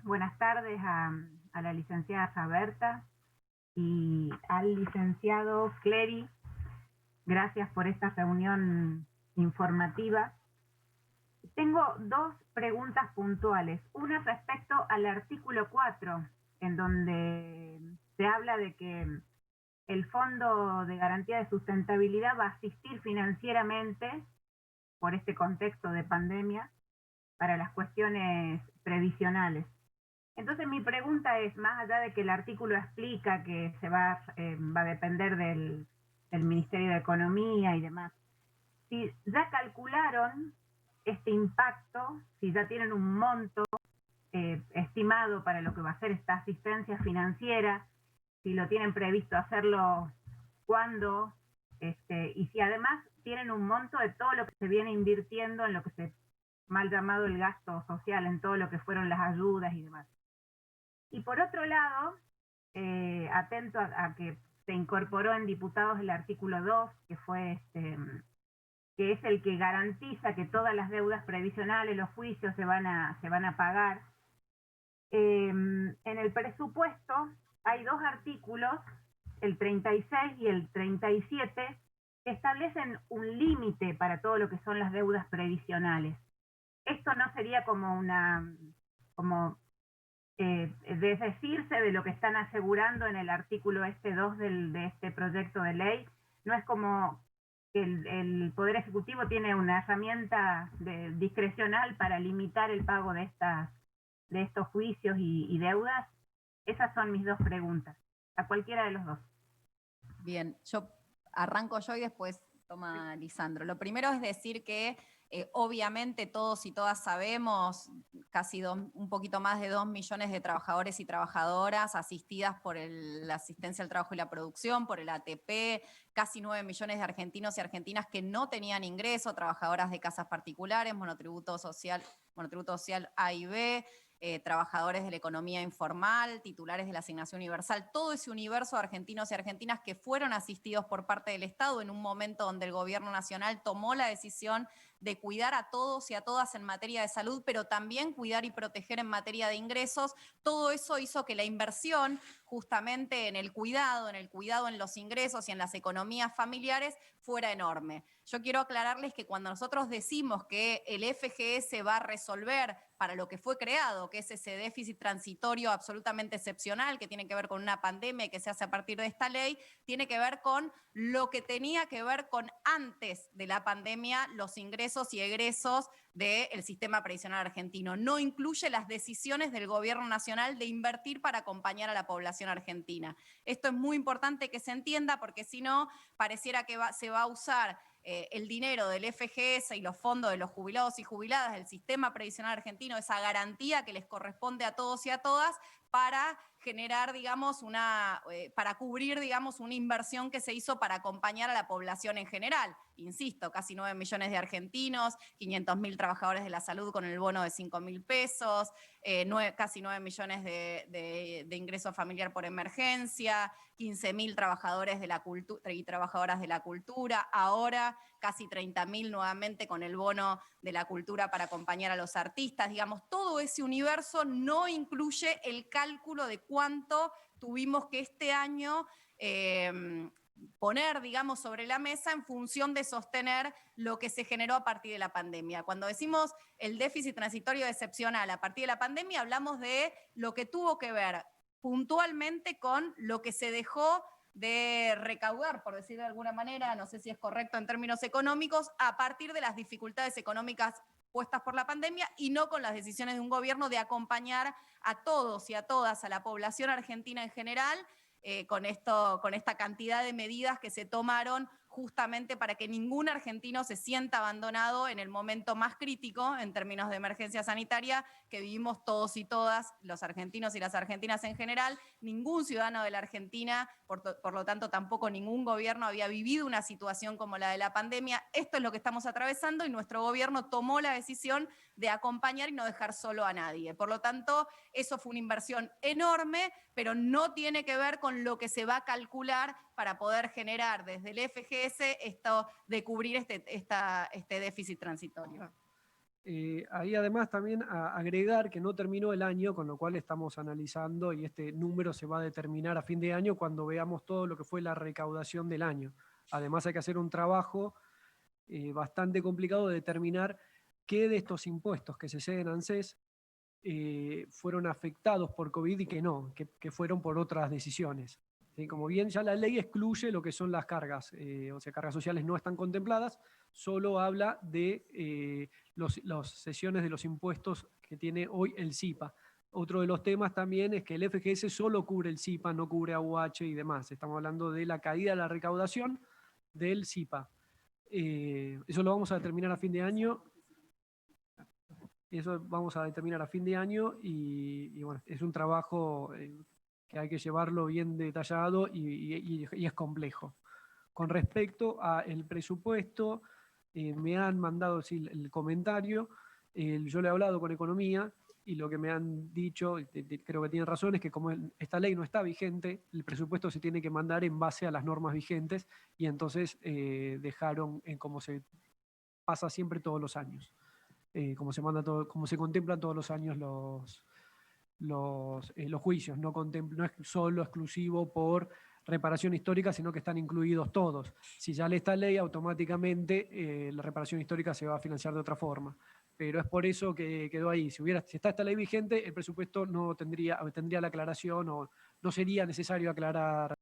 buenas tardes a la licenciada Saberta y al licenciado Clery. Gracias por esta reunión informativa. Tengo dos preguntas puntuales. Una respecto al artículo 4, en donde se habla de que el Fondo de Garantía de Sustentabilidad va a asistir financieramente por este contexto de pandemia para las cuestiones previsionales. Entonces mi pregunta es, más allá de que el artículo explica que va a depender del Ministerio de Economía y demás, si ya calcularon este impacto, si ya tienen un monto estimado para lo que va a ser esta asistencia financiera, si lo tienen previsto hacerlo cuándo, y si además tienen un monto de todo lo que se viene invirtiendo en lo que se mal llamado el gasto social, en todo lo que fueron las ayudas y demás. Y por otro lado, atento a que se incorporó en diputados el artículo 2, que fue que es el que garantiza que todas las deudas previsionales, los juicios se van a pagar. En el presupuesto hay dos artículos, el 36 y el 37, que establecen un límite para todo lo que son las deudas previsionales. Esto no sería como desdecirse de lo que están asegurando en el artículo 2 de este proyecto de ley. No es como que el Poder Ejecutivo tiene una herramienta discrecional para limitar el pago de estos juicios y deudas. Esas son mis dos preguntas, a cualquiera de los dos. Bien, yo arranco yo y después toma Lisandro. Lo primero es decir que obviamente todos y todas sabemos, un poquito más de 2 millones de trabajadores y trabajadoras asistidas por la asistencia al trabajo y la producción, por el ATP, casi 9 millones de argentinos y argentinas que no tenían ingreso, trabajadoras de casas particulares, monotributo social A y B, trabajadores de la economía informal, titulares de la asignación universal, todo ese universo de argentinos y argentinas que fueron asistidos por parte del Estado en un momento donde el gobierno nacional tomó la decisión de cuidar a todos y a todas en materia de salud, pero también cuidar y proteger en materia de ingresos. Todo eso hizo que la inversión justamente en el cuidado en los ingresos y en las economías familiares fuera enorme. Yo quiero aclararles que cuando nosotros decimos que el FGS va a resolver para lo que fue creado, que es ese déficit transitorio absolutamente excepcional que tiene que ver con una pandemia y que se hace a partir de esta ley, tiene que ver con lo que tenía que ver con antes de la pandemia, los ingresos y egresos del sistema previsional argentino. No incluye las decisiones del gobierno nacional de invertir para acompañar a la población argentina. Esto es muy importante que se entienda porque si no, pareciera que se va a usar el dinero del FGS y los fondos de los jubilados y jubiladas del sistema previsional argentino, esa garantía que les corresponde a todos y a todas, para generar, digamos, para cubrir, digamos, una inversión que se hizo para acompañar a la población en general. Insisto, casi 9 millones de argentinos, 500.000 trabajadores de la salud con el bono de 5.000 pesos, casi 9 millones de ingreso familiar por emergencia, 15.000 trabajadores de la cultura y trabajadoras de la cultura, ahora casi 30.000 nuevamente con el bono de la cultura para acompañar a los artistas. Digamos, todo ese universo no incluye el cálculo de cuánto tuvimos que este año poner, digamos, sobre la mesa en función de sostener lo que se generó a partir de la pandemia. Cuando decimos el déficit transitorio excepcional a partir de la pandemia, hablamos de lo que tuvo que ver puntualmente con lo que se dejó de recaudar, por decir de alguna manera, no sé si es correcto en términos económicos, a partir de las dificultades económicas puestas por la pandemia y no con las decisiones de un gobierno de acompañar a todos y a todas, a la población argentina en general, con esta cantidad de medidas que se tomaron justamente para que ningún argentino se sienta abandonado en el momento más crítico en términos de emergencia sanitaria que vivimos todos y todas, los argentinos y las argentinas en general. Ningún ciudadano de la Argentina, por lo tanto tampoco ningún gobierno había vivido una situación como la de la pandemia. Esto es lo que estamos atravesando y nuestro gobierno tomó la decisión de acompañar y no dejar solo a nadie. Por lo tanto, eso fue una inversión enorme, pero no tiene que ver con lo que se va a calcular para poder generar desde el FGS esto de cubrir este déficit transitorio. Ahí además también agregar que no terminó el año, con lo cual estamos analizando y este número se va a determinar a fin de año cuando veamos todo lo que fue la recaudación del año. Además hay que hacer un trabajo bastante complicado de determinar qué de estos impuestos que se ceden a ANSES fueron afectados por COVID y que no, que fueron por otras decisiones. ¿Sí? Como bien ya la ley excluye lo que son las cargas, o sea, cargas sociales no están contempladas, solo habla de las sesiones de los impuestos que tiene hoy el SIPA. Otro de los temas también es que el FGS solo cubre el SIPA, no cubre AUH y demás. Estamos hablando de la caída de la recaudación del SIPA. Eso lo vamos a determinar a fin de año. Eso vamos a determinar a fin de año y bueno, es un trabajo que hay que llevarlo bien detallado y es complejo. Con respecto al presupuesto, me han mandado sí, el comentario, yo le he hablado con Economía y lo que me han dicho, creo que tienen razón, es que como esta ley no está vigente, el presupuesto se tiene que mandar en base a las normas vigentes y entonces dejaron en como se pasa siempre todos los años. Como se manda todo, como se contemplan todos los años los juicios, no es solo exclusivo por reparación histórica, sino que están incluidos todos. Si ya le está ley, automáticamente la reparación histórica se va a financiar de otra forma. Pero es por eso que quedó ahí. Si está esta ley vigente, el presupuesto no tendría la aclaración o no sería necesario aclarar